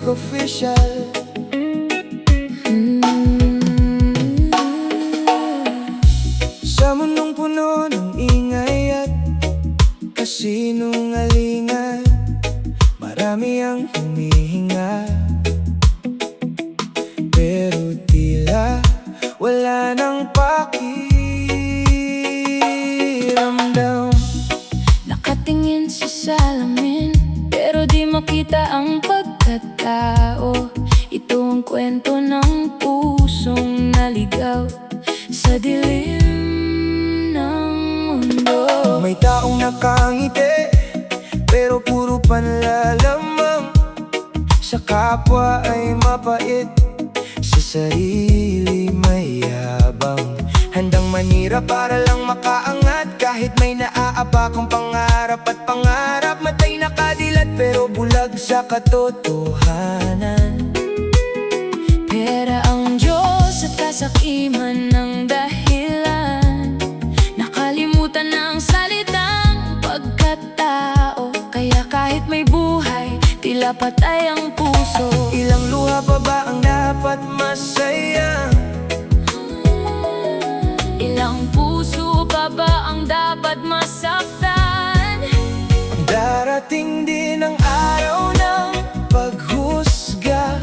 official. Sa mundong puno ng ingay at kasinungalingan, marami ang humihinga, pero tila wala nang pakiramdam. Nakatingin sa salamin, pero di makita ang pagkatao. Ito ang kwento ng pusong naligaw sa dilim ng mundo. May taong nakangiti, pero puro panlalamang. Sa kapwa ay mapait, sa sarili may yabang. Handang manira para lang makaangat, kahit may naaabakang pangarap at pangarap. Matay nakadilat pero bulag sa katotohanan. Pera ang Diyos at kasakiman ng dahilan. Nakalimutan na ang salitang pagkatao, kaya kahit may buhay, tila patay ang puso. Ilang luha pa ba ang dapat masayang? Ilang puso pa ba ang dapat masaktan? Darating din ang araw ng paghusga,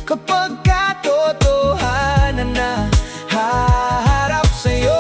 kapag katotohanan na haharap sa'yo.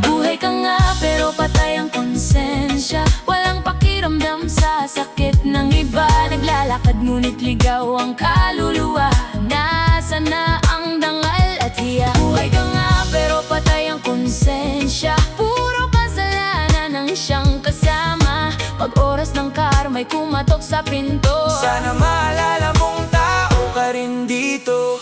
Buhay ka nga pero patay ang konsensya. Walang pakiramdam sa sakit ng iba. Naglalakad ngunit ligaw ang kaluluwa. Nasaan na ang dangal at hiya? Buhay ka nga pero patay ang konsensya. Puro kasalanan ang siyang kasama. Pag oras ng karma'y kumatok sa pinto. Sana maalala mong tao ka rin dito.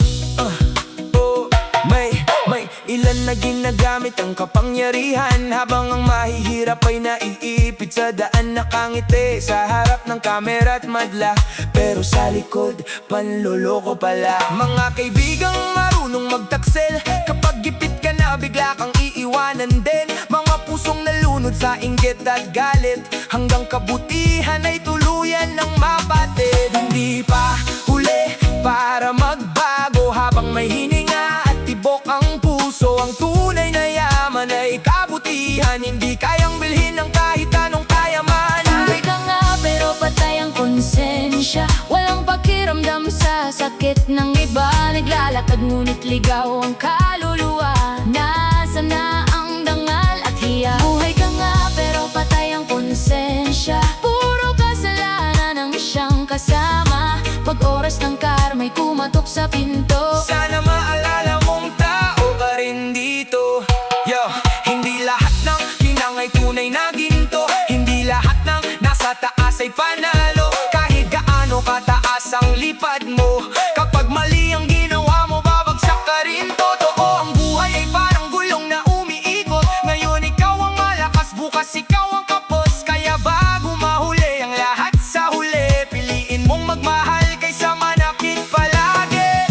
May ilan na ginagamit ang kapangyarihan, habang ang mahihirap ay naiipit sa daan. Nakangiti sa harap ng kamera at madla, pero sa likod panloloko pala. Mga kaibigang marunong magtaksel, kapag gipit ka na bigla kang iiwanan din. Mga pusong nalunod sa inggit at galit, hanggang kabutihan ay tuluyan ng mapatid. Hindi pa huli para magbago, habang may hininga at tibok ang puso. Ang tunay na yaman ay kabutihan, hindi kayang bilhin ng kahit anong kayamanan. Buhay ka nga pero patay ang konsensya. Walang pakiramdam sa sakit ng iba. Naglalakad ngunit ligaw ang kaluluwa. Nasaan na ang dangal at hiya? Buhay ka nga pero patay ang konsensya. Puro kasalanan ang siyang kasama. Pag oras ng karma'y kumatok sa pinto. Sana maalala mong tao ka rin dito. Yo, hindi lahat ng hinang ay tunay na ginto. Hindi lahat ng nasa taas ay panalo. Kahit gaano kataas ang lipad mo, kapag mali ang ginawa mo, babagsak ka rin. Totoo, ang buhay ay parang gulong na umiikot. Ngayon ikaw ang malakas, bukas ikaw ang kapos. Kaya bago mahuli ang lahat sa huli, piliin mong magmahal kaysa manakit palagi.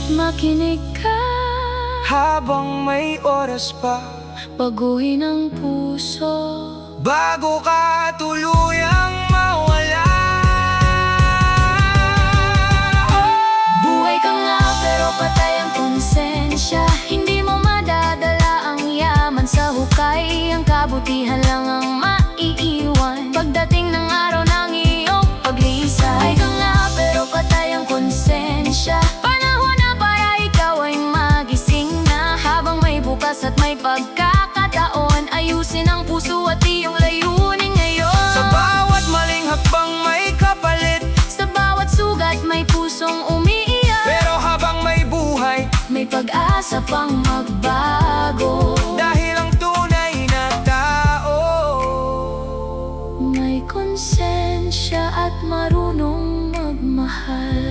Makinig ka, Habang may oras pa, baguhin ang puso. bago ka tuluyang mawala. Buhay ka nga pero patay ang konsensya. Hindi mo madadala ang yaman sa hukay. Ang kabutihan lang ang maiiwan pagdating ng araw ng iyong paglisay. Buhay ka nga pero patay ang konsensya. Panahon na para ikaw ay magising na. Habang may bukas at may pagkakataon, ayusin ang puso at iyong layunin ngayon. Sa bawat maling hakbang may kapalit, Sa bawat sugat may pusong umiiyak. pero habang may buhay, May pag-asa pang magbago. dahil ang tunay na tao May konsensya at marunong magmahal.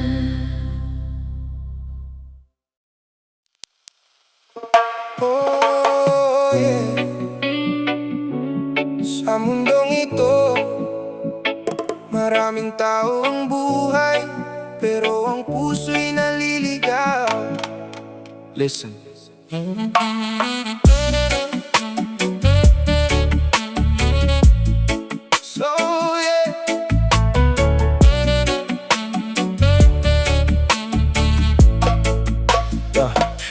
oh yeah. Sa mundong ito, maraming tao ang buhay, pero ang puso'y naliligaw. Listen. So yeah,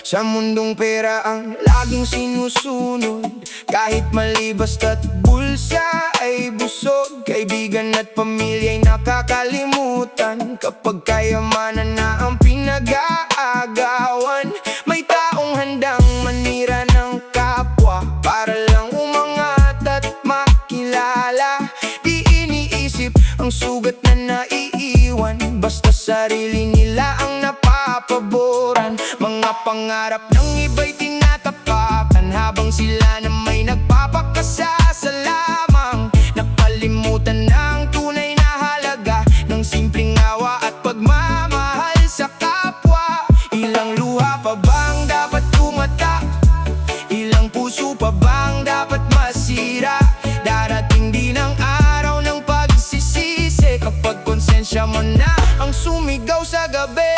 Sa mundong pera ang laging sinusunod, kahit mali basta't bulsa ay busog. Kaibigan at pamilya'y nakakalimutan, kapag kayamanan na ang pinag-aagawan. May taong handang manira ng kapwa para lang umangat at makilala. Di iniisip ang sugat na naiiwan, basta sarili nila ang napapaboran. Mga pangarap ng iba'y tinatapakan, habang sila na may nagpapakasasa lamang. Nakalimutan na ang tunay na halaga ng simpleng awa at pagmamahal sa kapwa. Ilang luha pa bang dapat tumata? Ilang puso pa bang dapat masira? Darating din ang araw ng pagsisisi, kapag konsensya mo na ang sumigaw sa gabi.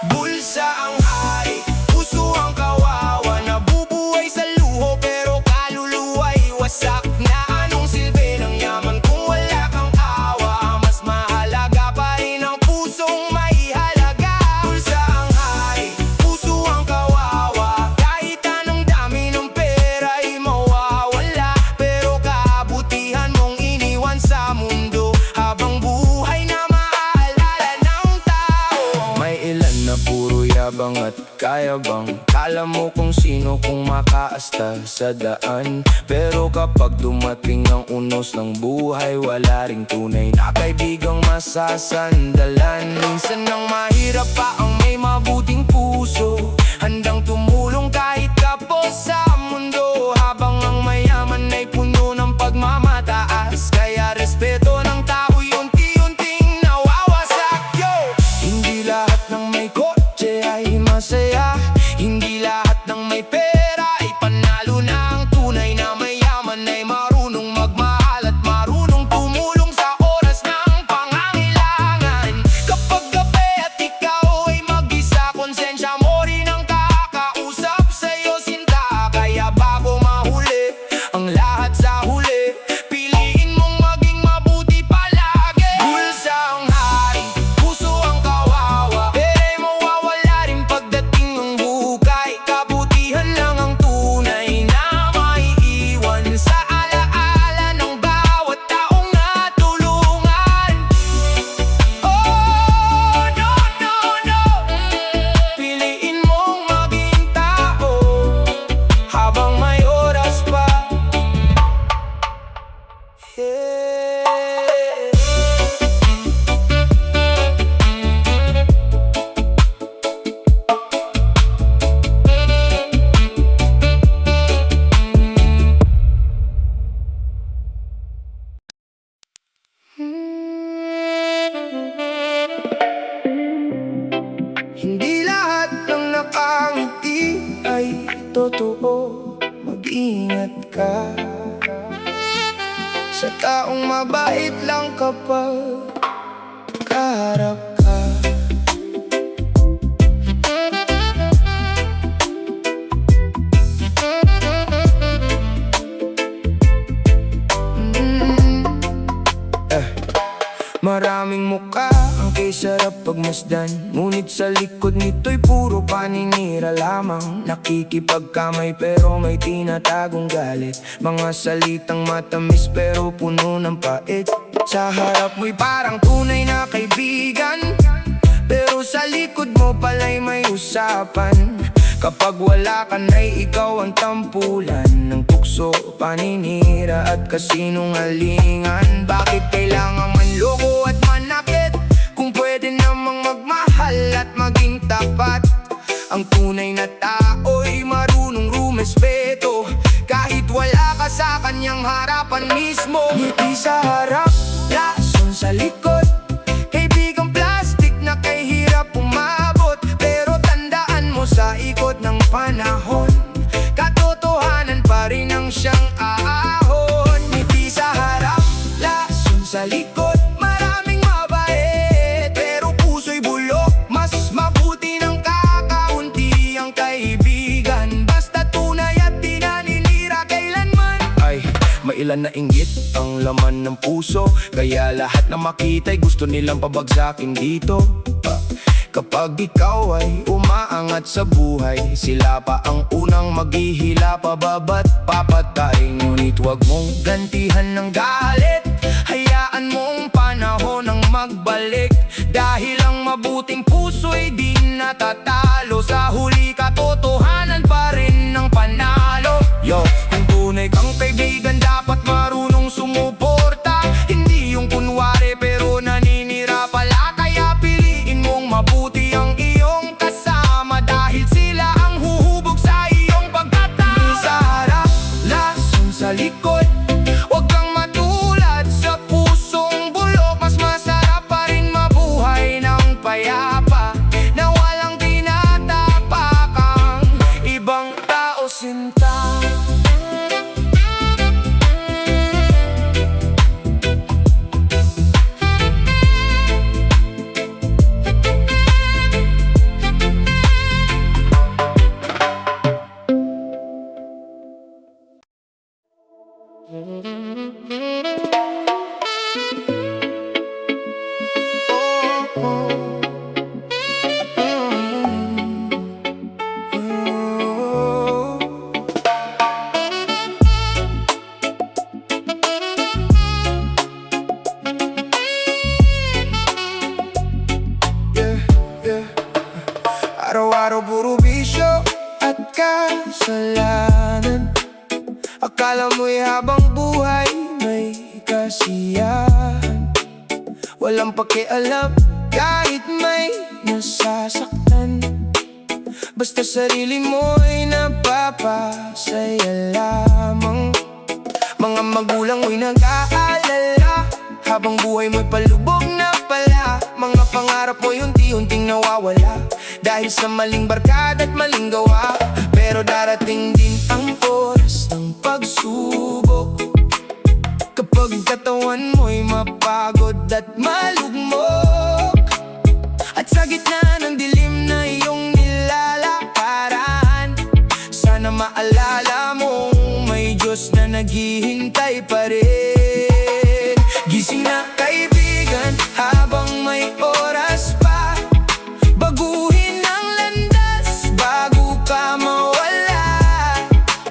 Bulsa ang hari, puso ang kawawa, nabubuhay sa luho pero kaluluwa'y wasak na. Anong silbi ng yaman kung wala kang awa? Mas mahalaga pa rin ang pusong may halaga. Bulsa ang hari, puso ang kawawa, kahit anong dami ng pera'y mawawala, pero kabutihan mong iniwan sa mundo habang buhay na maalala ng tao. May ilan na puro yabang at kayabang, kala mo kung sino kung makaasta sa daan. Pero kapag dumating ang unos ng buhay, wala ring tunay na kaibigang masasandalan. Minsan nang mahirap pa ang may mabuting puso, handang tumulong kahit kapos sa mundo, habang ang mayaman ay puno ng pagmamataas. Kaya respeto ng tao'y unti-unting nawawasak. Yo! Hindi lahat ng may kotse ay masaya, hindi lahat ng may pera ay panalo na. Ang tunay na mayaman ay marunong magmahal at marunong tumulong sa oras ng pangangailangan. Kapag gabi at ikaw ay mag-isa, konsensya mo rin ang kakausap sa'yo, sinta. Kaya bago mahuli ang lahat sa huli, piliin mong maging mabuti palagi. Bulsa ang hari, puso ang kawawa, pera'y mawawala rin pagdating ng hukay. Kabutihan lang ang tunay na maiiwan sa alaala ng bawat taong natulungan. Oh, no, no, no. Piliin mong maging tao habang may oras pa. Yeah. Hindi lahat ng nakangiti ay totoo, mag-ingat ka sa taong mabait lang kapag kaharap ka. Maraming muka ang kay sarap pagmasdan, ngunit sa likod nito'y puro paninira lamang. Nakikipagkamay pero may tinatagong galit, mga salitang matamis pero puno ng pait. Sa harap mo'y parang tunay na kaibigan, pero sa likod mo pala'y may usapan. Kapag wala ka na'y ikaw ang tampulan ng tukso, paninira at kasinungalingan. Bakit kailangang manloko at manakit kung pwede namang magmahal at maging tapat? Ang tunay na tao'y marunong rumespeto, kahit wala ka sa kanyang harapan mismo. Ngiti sa harap, lason sa likod, kaibigang plastic na kay hirap umabot. Pero tandaan mo sa ikot ng panahon, katotohanan pa rin ang siyang aahon. Ngiti sa harap, lason sa likod, maraming mabait, pero puso'y bulok. Mas mabuti ng kakaunti ang kaibigan, basta tunay at di naninira kailanman. Ay, mailan na inggit ang laman ng puso, kaya lahat na makita'y gusto nilang pabagsakin dito. Kapag ikaw ay umaangat sa buhay, sila pa ang unang maghihila pababa't papatay. Ngunit huwag mong gantihan ng galit, hayaan mong panahon ang magbalik. Dahil ang mabuting puso'y di natatalo, sa huli katotohanan pa rin ang panalo. Yo, kung tunay kang kaibigan dapat marunong sumuporta, hindi yung kunwari pero naninira pala. Kaya piliin mong mabuti ang iyong kasama, dahil sila ang huhubog sa iyong pagkatao. Sa harap, lason sa likod, huwag kang matulad sa pusong bulok. Mas masarap pa rin mabuhay ng payapa, na walang tinatapakang ibang tao sinta. Araw-araw puro bisyo at kasalanan. Akala mo'y habang buhay may kasiyahan, walang pakialam kahit may nasasaktan. Basta sarili mo'y napapasaya lamang. Mga magulang mo'y nag-aalala, habang buhay mo'y palubog na pala. Mga pangarap mo'y unti-unting nawawala, dahil sa maling barkada at maling gawa. Pero darating din ang oras ng pagsubok, kapag katawan mo'y mapagod at malugmok. At sa gitna ng dilim na iyong nilalakaran, sana maalala mong may Diyos na naghihintay pa rin. Gising na kaibigan, habang may oras pa, baguhin ang landas bago ka mawala.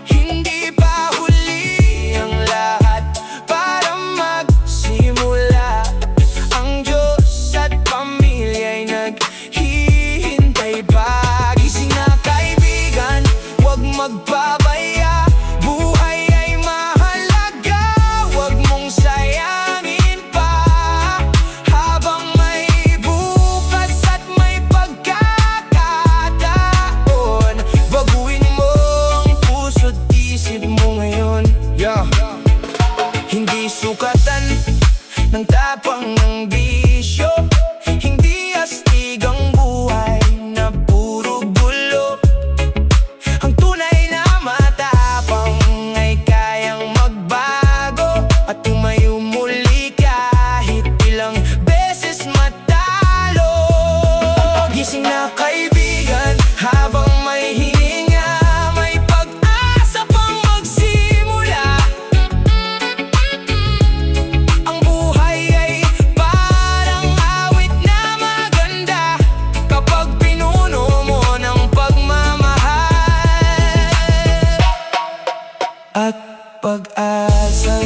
Hindi pa huli ang lahat para magsimula. Ang Diyos at pamilya'y naghihintay pa. Gising na kaibigan, huwag magpabaya. Buhay ay mahalaga, huwag mong sayangin pa. Habang may bukas at may pagkakataon, baguhin mo ang puso't isip mo ngayon. Hindi sukatan ng tapang ng bisyo, hindi astig ang buhay na puro gulo. Ang tunay na matapang ay kayang magbago at tumayo muli kahit ilang beses matalo. Gising na kaibigan, habang may hininga, may pag-asa pang magsimula. Ang buhay ay parang awit na maganda, kapag pinuno mo ng pagmamahal at pag-asa.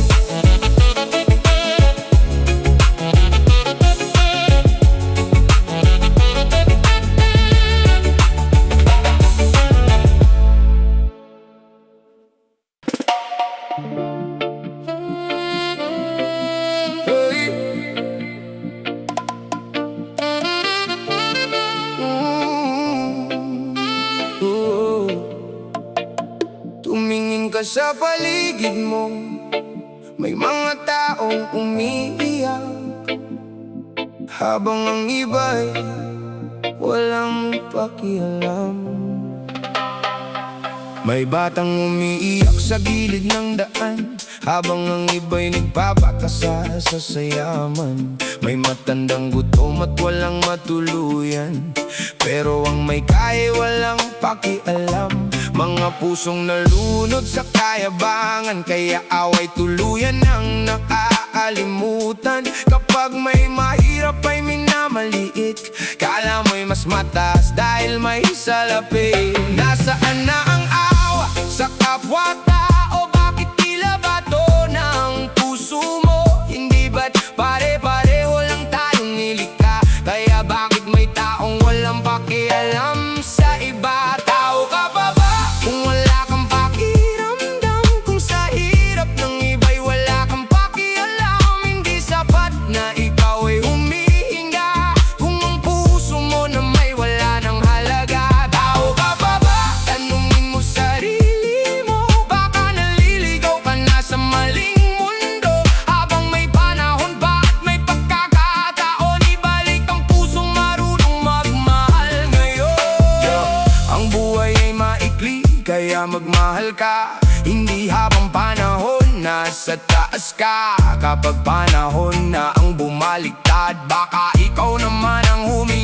Hey. Oh. Tumingin ka sa paligid mo, may mga taong umiiyak, habang ang iba'y walang pakialam. May batang umiiyak sa gilid ng daan, habang ang iba'y nagpapakasa sa sayaman. May matandang gutom at walang matuluyan, pero ang may kaya walang pakialam. Mga pusong nalunod sa kayabangan, kaya away tuluyan ang nakakalimutan. Kapag may mahirap ay minamaliit, kala mo'y mas mataas dahil may salapi. Nasaan na ang awa sa kapwa-tao? Bakit tila bato ng puso mo? Hindi ba't pare-pareho lang tayong nilikha? Kaya bakit may taong walang pakialam sa iba? Tao ka pa ba kung wala kang pakiramdam? Kung sa hirap ng iba'y wala kang pakialam, hindi sapat na ikaw ay humihinga kung ang puso mo na may wala ng halaga. Tao ka pa ba? Tanungin mo sarili mo, baka naliligaw ka na sa maling mundo. Habang may panahon pa at may pagkakataon, ibalik ang pusong marunong magmahal ngayon. Ang buhay ay maikli, kaya magmahal ka. Hindi habang panahon nasa taas ka. Kapag panahon na ang bumaliktad, baka ikaw naman ang humingi.